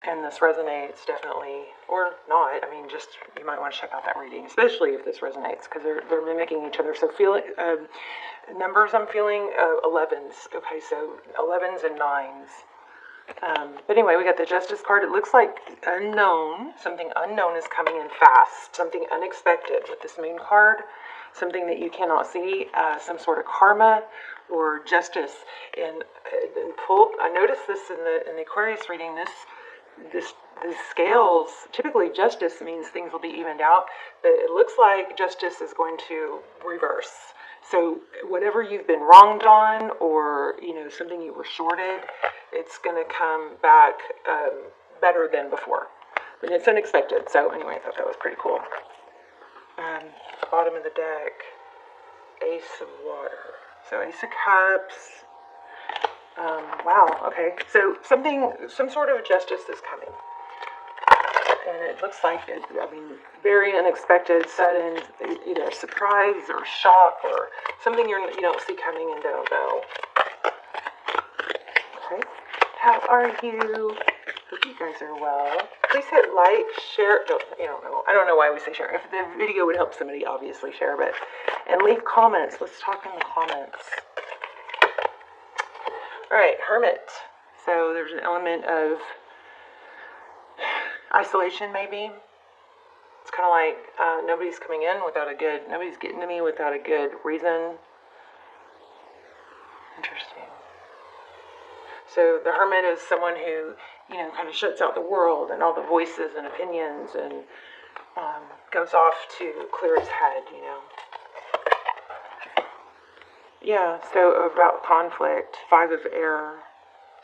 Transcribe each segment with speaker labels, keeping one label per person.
Speaker 1: And this resonates definitely, or not. I mean, just you might want to check out that reading, especially if this resonates, because they're mimicking each other. So feel it. Numbers I'm feeling 11s. Okay, so 11s and 9s. But anyway, we got the Justice card. It looks like unknown. Something unknown is coming in fast. Something unexpected with this Moon card. Something that you cannot see. Some sort of karma or justice. And pulled. I noticed this in the Aquarius reading. The scales, typically justice means things will be evened out, but it looks like justice is going to reverse. So whatever you've been wronged on, or something you were shorted, it's going to come back better than before. And it's unexpected. So anyway, I thought that was pretty cool. Bottom of the deck, Ace of Water. So Ace of Cups. Wow, okay. So some sort of justice is coming. And it looks like very unexpected, sudden, either surprise or shock or something you don't see coming and don't know. Okay. How are you? Hope you guys are well. Please hit like, share. I don't know why we say share. If the video would help somebody, obviously share, and leave comments. Let's talk in the comments. All right, Hermit. So there's an element of isolation, maybe. It's kind of like nobody's coming in nobody's getting to me without a good reason. Interesting. So the Hermit is someone who, kind of shuts out the world and all the voices and opinions and goes off to clear his head, Yeah, so about conflict, 5 of Air,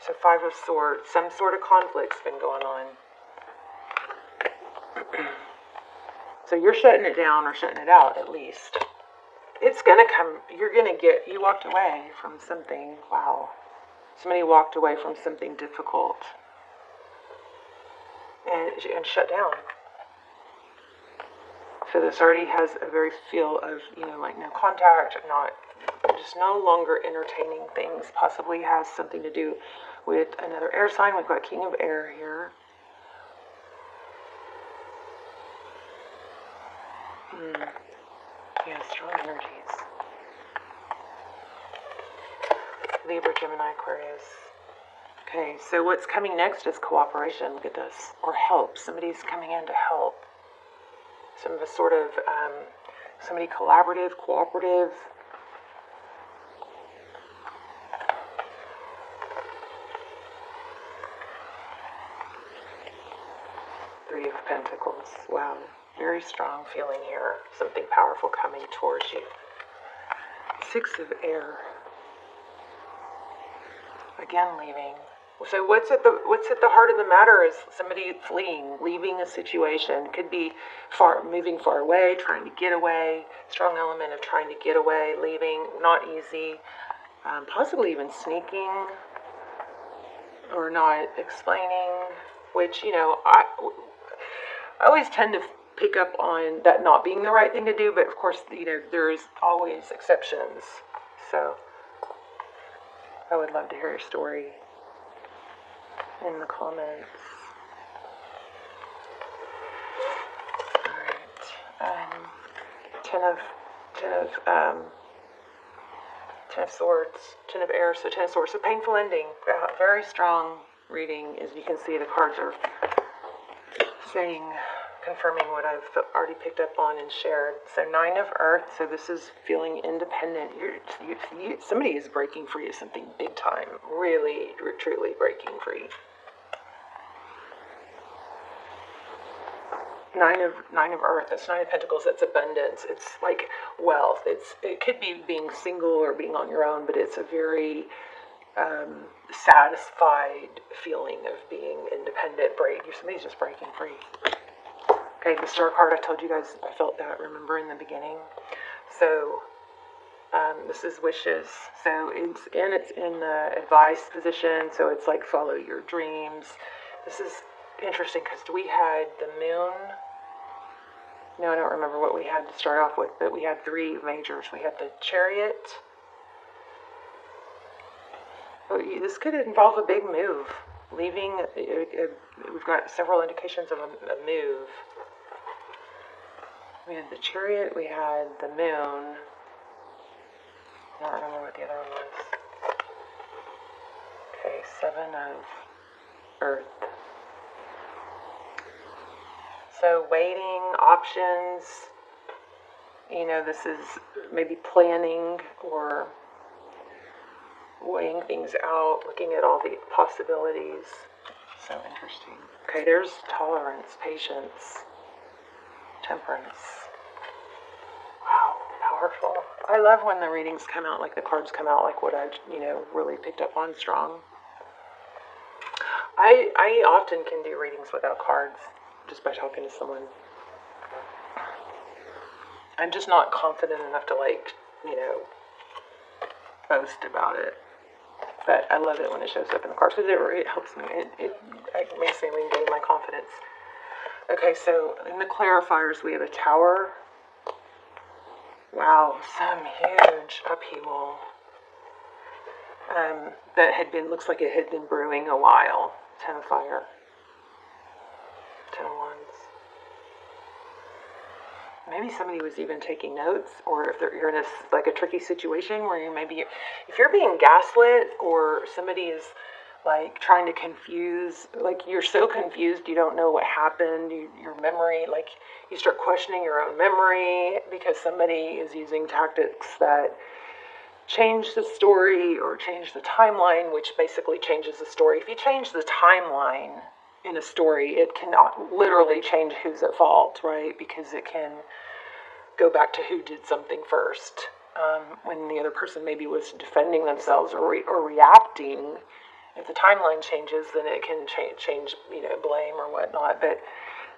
Speaker 1: so 5 of Swords, some sort of conflict's been going on. So you're shutting it down or shutting it out at least. It's going to come, you walked away from something, wow. Somebody walked away from something difficult and shut down. So this already has a very feel of, like no contact, just no longer entertaining things. Possibly has something to do with another air sign. We've got King of Air here. Yeah, strong energies. Libra, Gemini, Aquarius. Okay, so what's coming next is cooperation. Look at this. Or help. Somebody's coming in to help. Some of a sort of, somebody collaborative, cooperative. Three of Pentacles. Wow. Very strong feeling here. Something powerful coming towards you. 6 of Air. Again, leaving. So what's at the heart of the matter is somebody fleeing, leaving a situation. Could be moving far away, trying to get away. Strong element of trying to get away, leaving. Not easy. Possibly even sneaking or not explaining. Which, I always tend to pick up on that not being the right thing to do. But of course, there's always exceptions. So I would love to hear your story in the comments. Alright. 10 of Swords, 10 of Air, so 10 of Swords. So painful ending. Very strong reading. As you can see, the cards are saying, confirming what I've already picked up on and shared. So 9 of Earth, so this is feeling independent. Somebody is breaking free of something big time. Really, truly breaking free. 9 of Earth, that's 9 of Pentacles, that's abundance. It's like wealth. It could be being single or being on your own, but it's a very satisfied feeling of being independent. Somebody's just breaking free. Okay, the Star card, I told you guys I felt that, remember, in the beginning. So this is wishes. So it's in the advice position, so it's like follow your dreams. This is interesting because we had the Moon. No, I don't remember what we had to start off with, but we had 3 majors. We had the Chariot. Oh, this could involve a big move. leaving, we've got several indications of a move. We had the Chariot, we had the Moon. I don't remember what the other one was. Okay, 7 of Earth. So waiting, options, this is maybe planning or weighing things out, looking at all the possibilities. So interesting. Okay, there's tolerance, patience, temperance. Wow, powerful. I love when the readings come out, like the cards come out, like what I, really picked up on strong. I often can do readings without cards, just by talking to someone. I'm just not confident enough to, boast about it. But I love it when it shows up in the cards, because it helps me. It makes me regain my confidence. Okay, so in the clarifiers, we have a Tower. Wow, some huge upheaval that looks like it had been brewing a while. 10 of Fire. 10 of Wands. Maybe somebody was even taking notes, or if you're in a tricky situation where if you're being gaslit, or somebody is trying to confuse, you're so confused you don't know what happened, your memory, you start questioning your own memory because somebody is using tactics that change the story or change the timeline, which basically changes the story. If you change the timeline in a story, it cannot literally change who's at fault, right? Because it can go back to who did something first. When the other person maybe was defending themselves or reacting. If the timeline changes, then it can change, blame or whatnot. But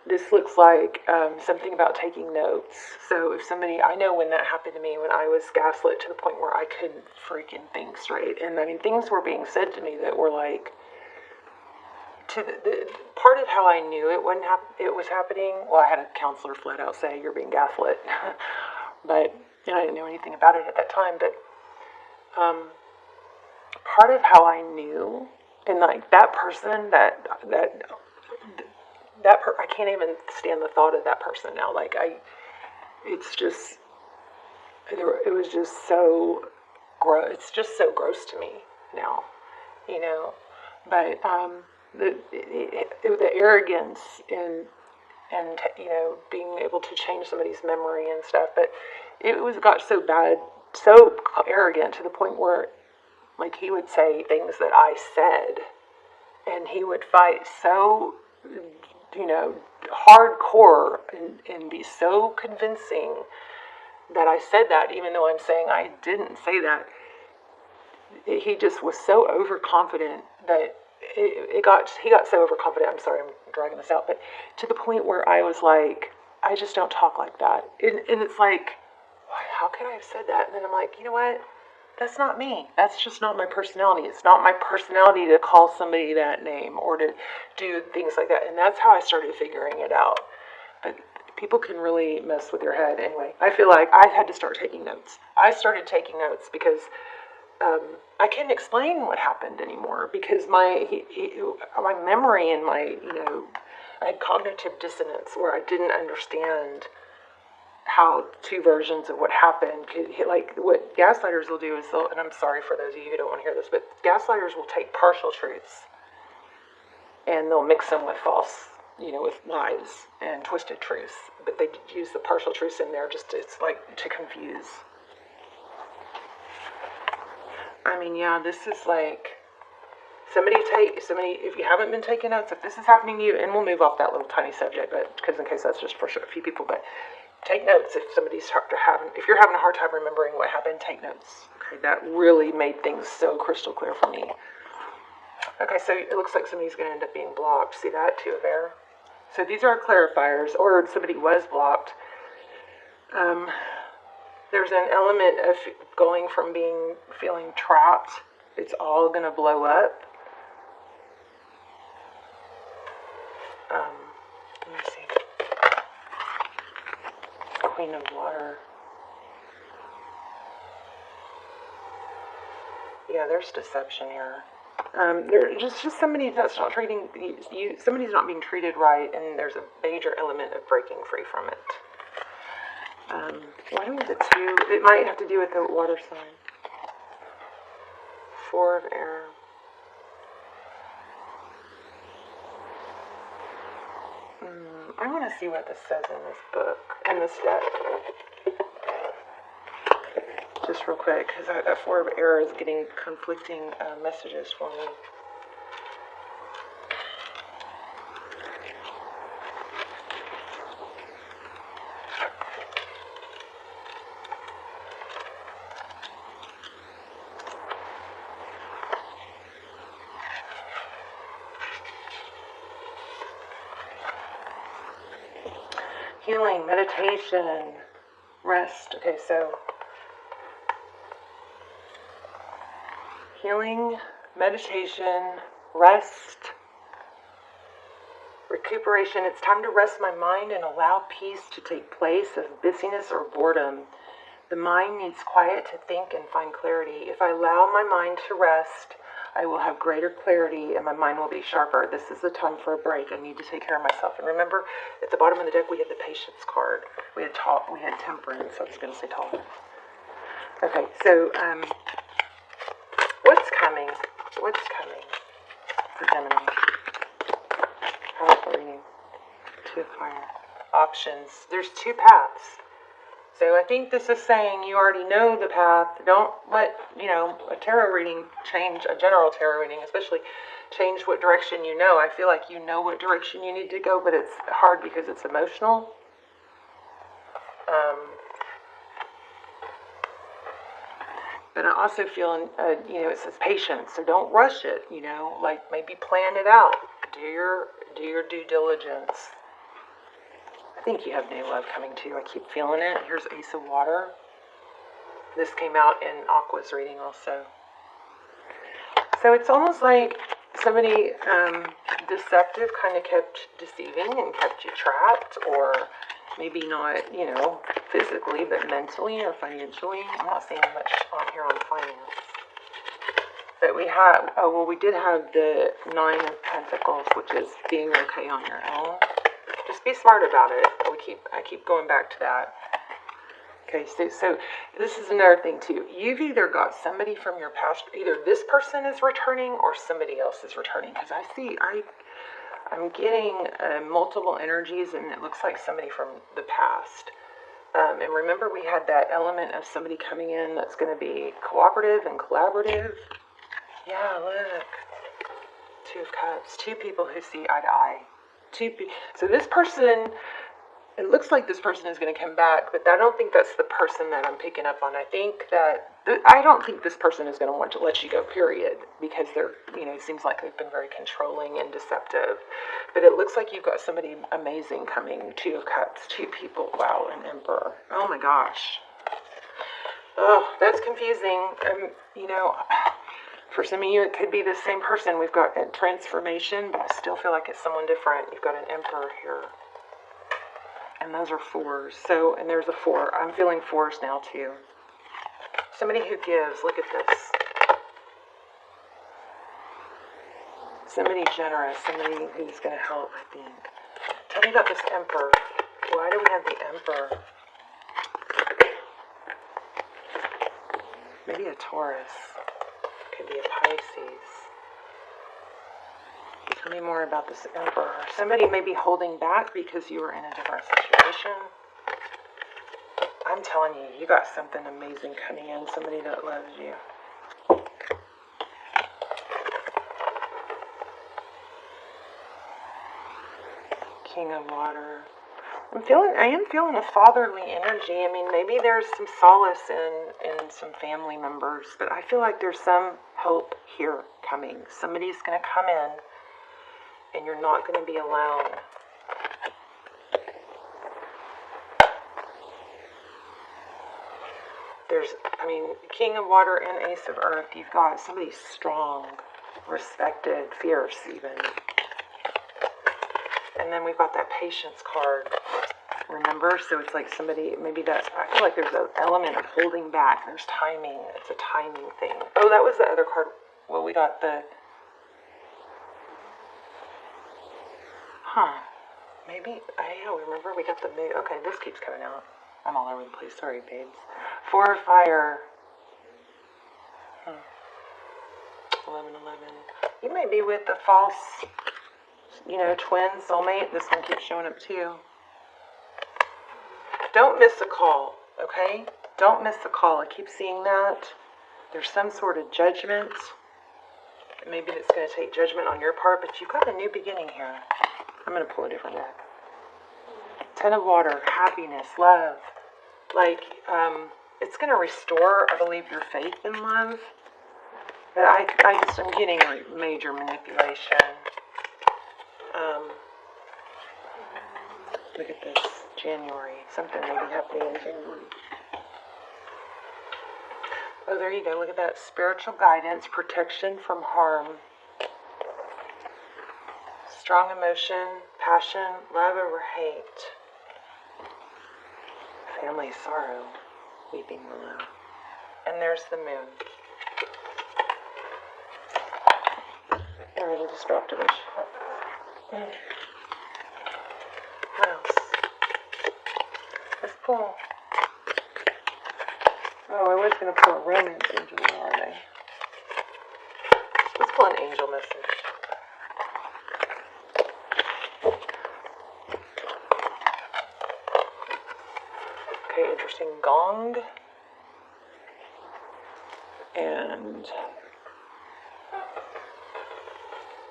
Speaker 1: this looks like something about taking notes. So if I know when that happened to me, when I was gaslit to the point where I couldn't freaking think straight. And things were being said to me that were to the part of how I knew it was happening. Well, I had a counselor flat out say you're being gaslit, but I didn't know anything about it at that time. But part of how I knew, and that person I can't even stand the thought of that person now. It was just so gross. It's just so gross to me now, But the arrogance and being able to change somebody's memory and stuff, but got so bad, so arrogant to the point where he would say things that I said, and he would fight so hardcore and be so convincing that I said that, even though I'm saying I didn't say that. He just was so overconfident that he got so overconfident. I'm sorry, I'm dragging this out, but to the point where I was like, I just don't talk like that. And it's how could I have said that? And then I'm like, you know what? That's not me. That's just not my personality. It's not my personality to call somebody that name or to do things like that. And that's how I started figuring it out. But people can really mess with your head. Anyway, I feel like I had to start taking notes. I started taking notes because I couldn't explain what happened anymore, because my memory and I had cognitive dissonance where I didn't understand how two versions of what happened what gaslighters will do is and I'm sorry for those of you who don't want to hear this, but gaslighters will take partial truths and they'll mix them with false, with lies and twisted truths, but they use the partial truths in there it's to confuse. This is somebody, if you haven't been taking notes, if this is happening to you, and we'll move off that little tiny subject, but because in case that's just for a few people, but take notes if if you're having a hard time remembering what happened, take notes. Okay, that really made things so crystal clear for me. Okay, so it looks like somebody's going to end up being blocked. See that? 2 of Air. So these are our clarifiers, or somebody was blocked. There's an element of going from feeling trapped. It's all going to blow up. Let me see. Queen of Water. Yeah, there's deception here. There's just somebody that's not treating you. Somebody's not being treated right, and there's a major element of breaking free from it. Why do we have the 2? It might have to do with the water sign. 4 of air. I want to see what this says in this book, in this deck. Just real quick, because that 4 of air is getting conflicting messages for me. Healing, meditation, rest. Okay, so healing, meditation, rest, recuperation. It's time to rest my mind and allow peace to take place of busyness or boredom. The mind needs quiet to think and find clarity. If I allow my mind to rest, I will have greater clarity and my mind will be sharper. This is the time for a break. I need to take care of myself. And remember, at the bottom of the deck, we had the patience card. We had temperance. I was going to say tolerance. Okay, so what's coming? What's coming for Gemini? Powerful reading. 2 of fire. Options. There's 2 paths. So I think this is saying you already know the path. Don't let, a tarot reading change, a general tarot reading especially, change what direction you know. I feel like you know what direction you need to go, but it's hard because it's emotional. But I also feel, it says patience, so don't rush it, like maybe plan it out. Do your due diligence. I think you have new love coming to you. I keep feeling it. Here's Ace of Water. This came out in Aqua's reading also. So it's almost like somebody deceptive kind of kept deceiving and kept you trapped, or maybe not, physically, but mentally or financially. I'm not seeing much on here on finance. But we did have the 9 of Pentacles, which is being okay on your own. Just be smart about it. I keep going back to that. Okay, so this is another thing too. You've either got somebody from your past, either this person is returning or somebody else is returning. Because I'm getting multiple energies, and it looks like somebody from the past. And remember, we had that element of somebody coming in that's going to be cooperative and collaborative. Yeah, look. 2 of Cups. 2 people who see eye to eye. So this person, it looks like this person is going to come back, but I don't think that's the person that I'm picking up on. I don't think this person is going to want to let you go, period, because they're, it seems like they've been very controlling and deceptive. But it looks like you've got somebody amazing coming. 2 of Cups, 2 people. Wow, an Emperor. Oh my gosh. Oh, that's confusing. For some of you, it could be the same person. We've got a transformation, but I still feel like it's someone different. You've got an Emperor here. And those are 4s. So, and there's a 4. I'm feeling 4s now, too. Somebody who gives. Look at this. Somebody generous. Somebody who's going to help, I think. Tell me about this Emperor. Why do we have the Emperor? Maybe a Taurus. Could be a Pisces. Tell me more about this Emperor. Somebody may be holding back because you were in a different situation. I'm telling you, you got something amazing coming in. Somebody that loves you. King of Water. I am feeling a fatherly energy. I mean, maybe there's some solace in some family members, but I feel like there's some hope here coming. Somebody's going to come in, and you're not going to be alone. King of Water and Ace of Earth. You've got somebody strong, respected, fierce even. And then we've got that Patience card. Remember? So it's like somebody, maybe that, I feel like there's an element of holding back. There's timing. It's a timing thing. Oh, that was the other card. Well, we got the Maybe, remember we got the moon. Okay, this keeps coming out. I'm all over the place. Sorry, babes. 4 of fire. 11. You may be with a false, twin, soulmate. This one keeps showing up too. Don't miss a call, okay? Don't miss the call. I keep seeing that. There's some sort of judgment. Maybe it's going to take judgment on your part, but you've got a new beginning here. I'm going to pull a different deck. 10 of water, happiness, love. Like, it's going to restore, I believe, your faith in love. But I'm getting like major manipulation. Look at this, January. Something may be happening in January. Oh, there you go. Look at that. Spiritual guidance, protection from harm. Strong emotion, passion, love over hate. Family sorrow, weeping willow. And there's the moon. There is a destructive issue. What else? Let's pull. Oh, I was going to pull a romance angel. Where are they? Let's pull an angel message. Okay, interesting gong. And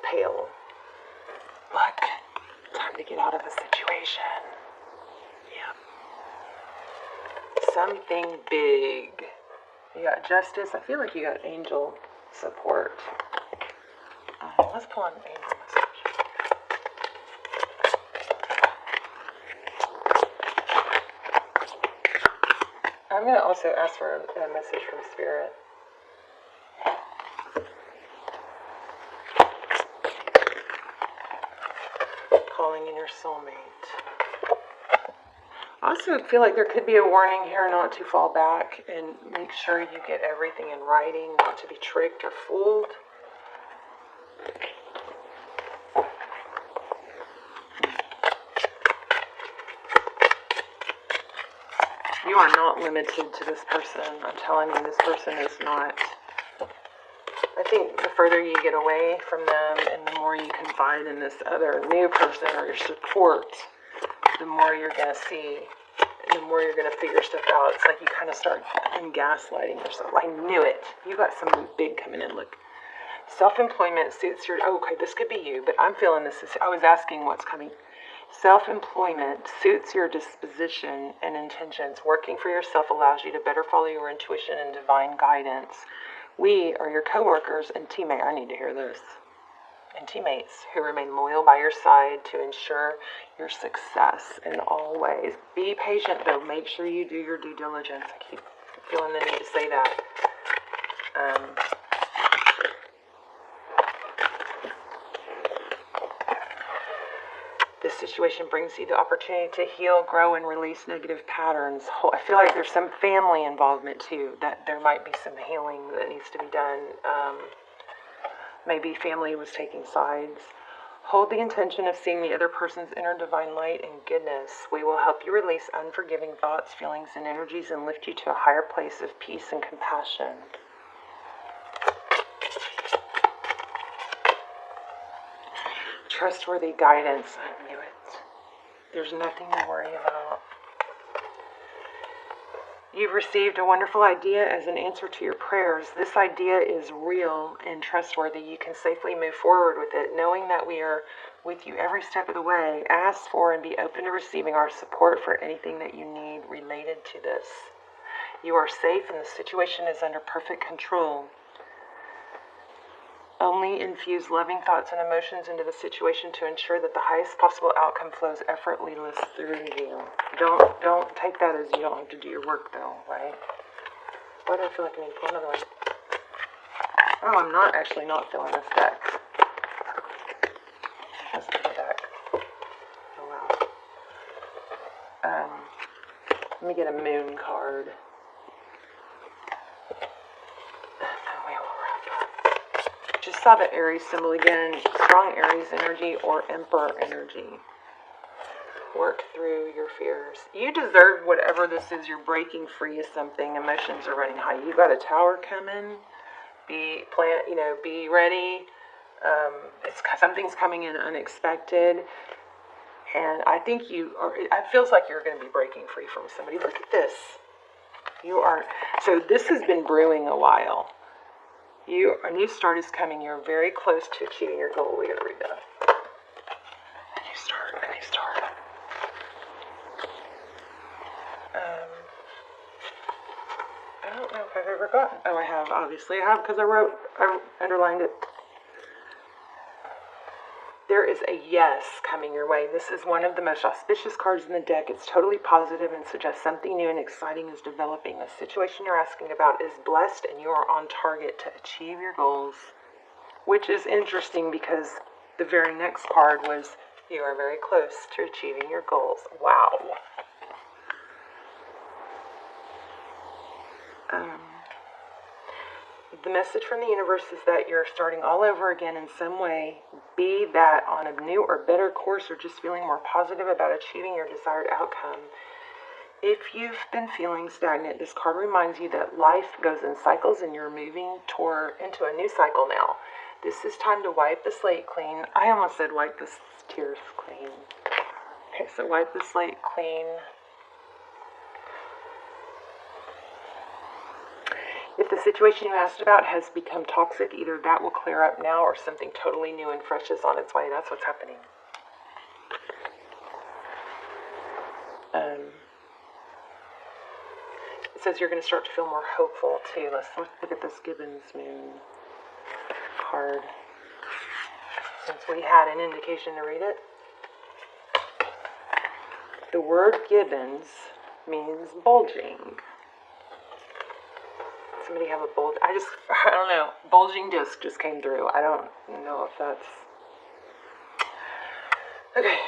Speaker 1: pale. Look, time to get out of the situation. Yeah. Something big. You got justice. I feel like you got angel support. Let's pull an angel message. I'm going to also ask for a message from Spirit. Calling in your soulmate. I also feel like there could be a warning here not to fall back and make sure you get everything in writing, not to be tricked or fooled. You are not limited to this person. I'm telling you, this person is not. I think the further you get away from them and the more you confide in this other new person or your support, the more you're going to see, the more you're going to figure stuff out. It's like you kind of start gaslighting yourself. I knew it. You got something big coming in. Look, self-employment suits your, okay, this could be you, but I'm feeling this. I was asking what's coming. Self-employment suits your disposition and intentions. Working for yourself allows you to better follow your intuition and divine guidance. We are your co-workers and teammates. I need to hear this. And teammates who remain loyal by your side to ensure your success in all ways. Be patient, though. Make sure you do your due diligence. I keep feeling the need to say that. This situation brings you the opportunity to heal, grow, and release negative patterns. I feel like there's some family involvement, too, that there might be some healing that needs to be done. Maybe family was taking sides. Hold the intention of seeing the other person's inner divine light and goodness. We will help you release unforgiving thoughts, feelings, and energies and lift you to a higher place of peace and compassion. Trustworthy guidance. I knew it. There's nothing to worry about. You've received a wonderful idea as an answer to your prayers. This idea is real and trustworthy. You can safely move forward with it, knowing that we are with you every step of the way. Ask for and be open to receiving our support for anything that you need related to this. You are safe and the situation is under perfect control. Only infuse loving thoughts and emotions into the situation to ensure that the highest possible outcome flows effortlessly through you. Don't take that as you don't have to do your work, though, right? Why do I feel like I need to pull another one? Oh, I'm not filling this deck. Let's put it back. Oh, wow. Let me get a moon card. just saw the Aries symbol again. Strong Aries energy or Emperor energy. Work through your fears. You deserve whatever this is. You're breaking free of something. Emotions are running high. You got a Tower coming. Be ready. Something's coming in unexpected. And I think it feels like you're going to be breaking free from somebody. Look at this. So this has been brewing a while. A new start is coming. You're very close to achieving your goal. We got to read that. A new start. I don't know if I've ever gotten. Oh, I have. Obviously, I have because I underlined it. There is a yes coming your way. This is one of the most auspicious cards in the deck. It's totally positive and suggests something new and exciting is developing. The situation you're asking about is blessed and you are on target to achieve your goals, which is interesting because the very next card was you are very close to achieving your goals. Wow. The message from the universe is that you're starting all over again in some way, be that on a new or better course or just feeling more positive about achieving your desired outcome. If you've been feeling stagnant, this card reminds you that life goes in cycles and you're moving into a new cycle now. This is time to wipe the slate clean. I almost said wipe the tears clean. Okay, so wipe the slate clean. If the situation you asked about has become toxic, either that will clear up now or something totally new and fresh is on its way. That's what's happening. It says you're going to start to feel more hopeful too. Let's look at this Gibbons Moon card. Since we had an indication to read it. The word Gibbons means bulging. Somebody have a bulge. I don't know. Bulging disc just came through. I don't know if that's... Okay.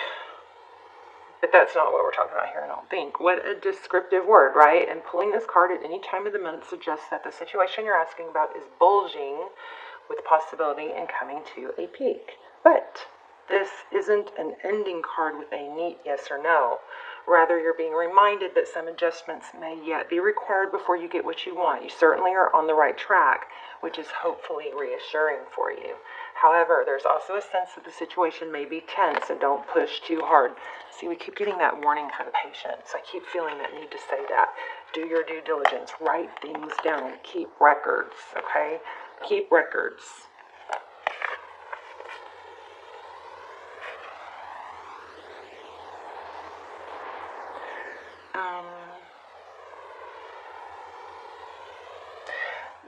Speaker 1: But that's not what we're talking about here, I don't think. What a descriptive word, right? And pulling this card at any time of the month suggests that the situation you're asking about is bulging with possibility and coming to a peak. But this isn't an ending card with a neat yes or no. Rather, you're being reminded that some adjustments may yet be required before you get what you want. You certainly are on the right track, which is hopefully reassuring for you. However, there's also a sense that the situation may be tense, so don't push too hard. See, we keep getting that warning for the patients. I keep feeling that need to say that. Do your due diligence. Write things down. Keep records, okay? Keep records.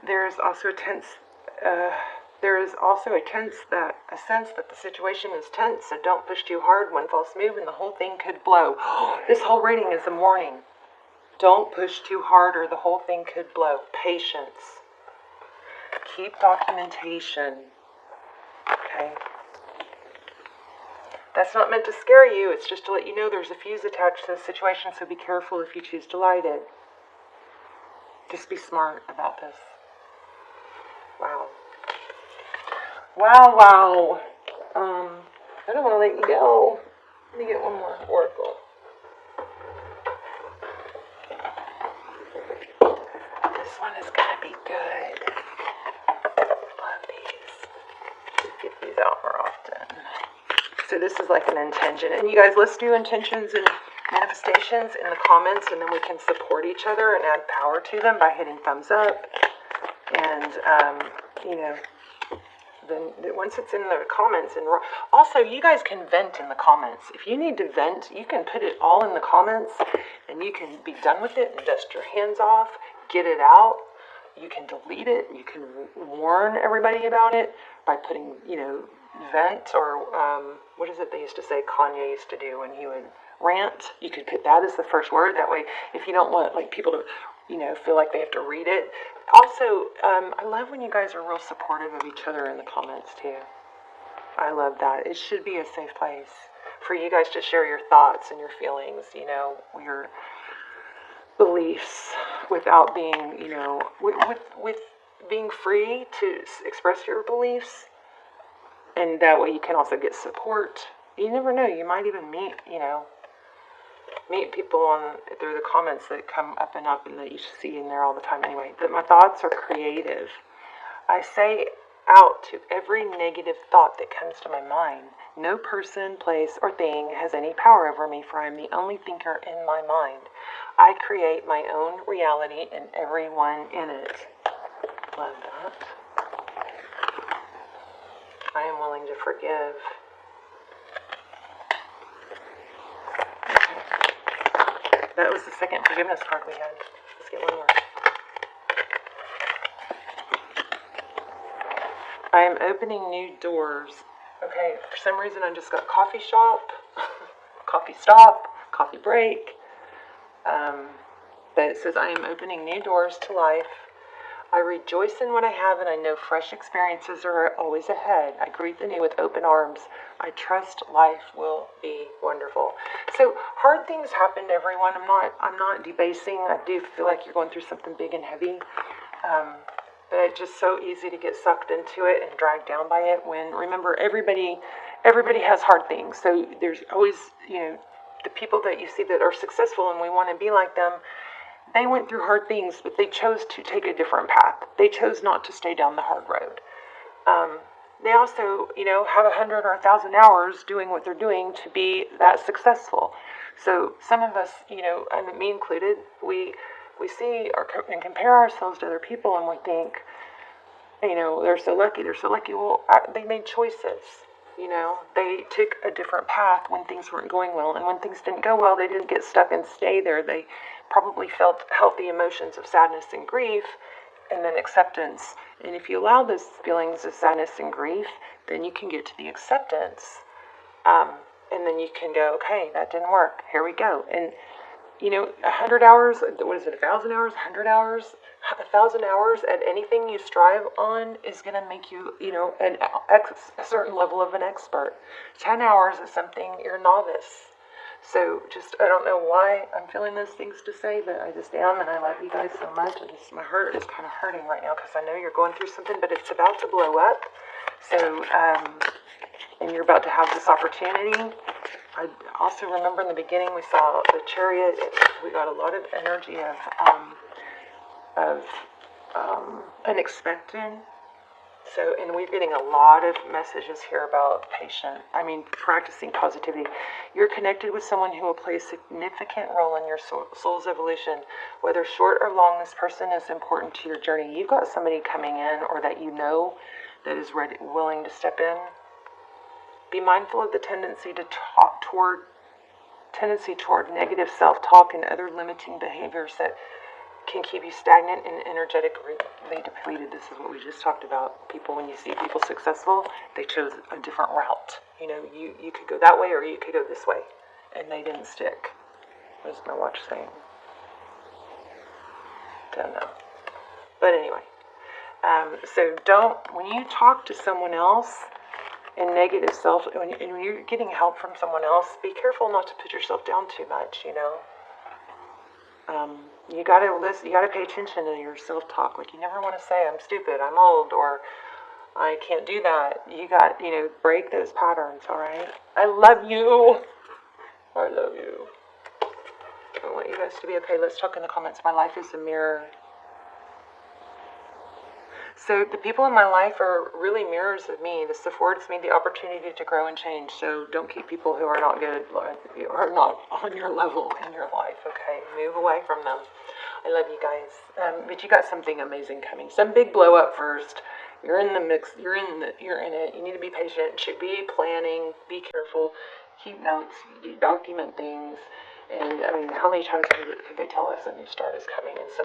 Speaker 1: There's also a sense that the situation is tense, so don't push too hard. One false move and the whole thing could blow. This whole reading is a warning. Don't push too hard or the whole thing could blow. Patience. Keep documentation. Okay? That's not meant to scare you. It's just to let you know there's a fuse attached to the situation, so be careful if you choose to light it. Just be smart about this. Wow. Wow. I don't want to let you go. Let me get one more oracle. This one is going to be good. Love these. Get these out more often. So this is like an intention. And you guys, let's do intentions and manifestations in the comments, and then we can support each other and add power to them by hitting thumbs up. And, then once it's in the comments, and also you guys can vent in the comments. If you need to vent, you can put it all in the comments, and you can be done with it and dust your hands off, get it out. You can delete it. You can warn everybody about it by putting, vent, or what is it they used to say Kanye used to do when he would rant? You could put that as the first word. That way, if you don't want people to feel like they have to read it. Also, I love when you guys are real supportive of each other in the comments too. I love that. It should be a safe place for you guys to share your thoughts and your feelings, your beliefs, without being, with being free to express your beliefs, and that way you can also get support. You never know, you might even meet people through the comments that come up and that you see in there all the time anyway. That my thoughts are creative. I say out to every negative thought that comes to my mind. No person, place, or thing has any power over me, for I am the only thinker in my mind. I create my own reality and everyone in it. Love that. I am willing to forgive. Okay. That was the second forgiveness card we had. Let's get one more. I am opening new doors. Okay, for some reason I just got coffee shop, coffee stop, coffee break. But it says I am opening new doors to life. I rejoice in what I have, and I know fresh experiences are always ahead. I greet the new with open arms. I trust life will be wonderful. So hard things happen to everyone. I'm not debasing. I do feel like you're going through something big and heavy. But it's just so easy to get sucked into it and dragged down by it when, remember, everybody has hard things. So there's always, the people that you see that are successful and we want to be like them, they went through hard things, but they chose to take a different path. They chose not to stay down the hard road. They also, have 100 or 1,000 hours doing what they're doing to be that successful. So some of us, and me included, we see and compare ourselves to other people and we think, they're so lucky. Well, they made choices. They took a different path when things weren't going well. And when things didn't go well, they didn't get stuck and stay there. They probably felt healthy emotions of sadness and grief and then acceptance. And if you allow those feelings of sadness and grief, then you can get to the acceptance. And then you can go, okay, that didn't work. Here we go. And 100 hours, what is it, 1,000 hours, 100 hours, 1,000 hours at anything you strive on is going to make you, a certain level of an expert. 10 hours is something you're novice. So I don't know why I'm feeling those things to say, but I just am, and I love you guys so much. My heart is kind of hurting right now because I know you're going through something, but it's about to blow up. So, and you're about to have this opportunity. I also remember in the beginning we saw the Chariot. We got a lot of energy of unexpected. So, and we're getting a lot of messages here about practicing positivity. You're connected with someone who will play a significant role in your soul's evolution. Whether short or long, this person is important to your journey. You've got somebody coming in or that that is ready, willing to step in. Be mindful of the tendency toward negative self-talk and other limiting behaviors that can keep you stagnant and energetically depleted. This is what we just talked about. People, when you see people successful, they chose a different route. You could go that way or you could go this way, and they didn't stick. What is my watch saying? Don't know. But anyway, so when you talk to someone else in negative when you're getting help from someone else, be careful not to put yourself down too much, You gotta pay attention to your self-talk. Like, you never want to say, I'm stupid, I'm old, or I can't do that. You got, break those patterns, alright? I love you. I love you. I want you guys to be okay. Let's talk in the comments. My life is a mirror. So the people in my life are really mirrors of me. This affords me the opportunity to grow and change. So don't keep people who are not good or not on your level in your life, okay? Move away from them. I love you guys. But you got something amazing coming. Some big blow up first. You're in the mix. You're in it. You need to be patient. Should be planning. Be careful. Keep notes. Document things. And how many times could they tell us a new start is coming? And so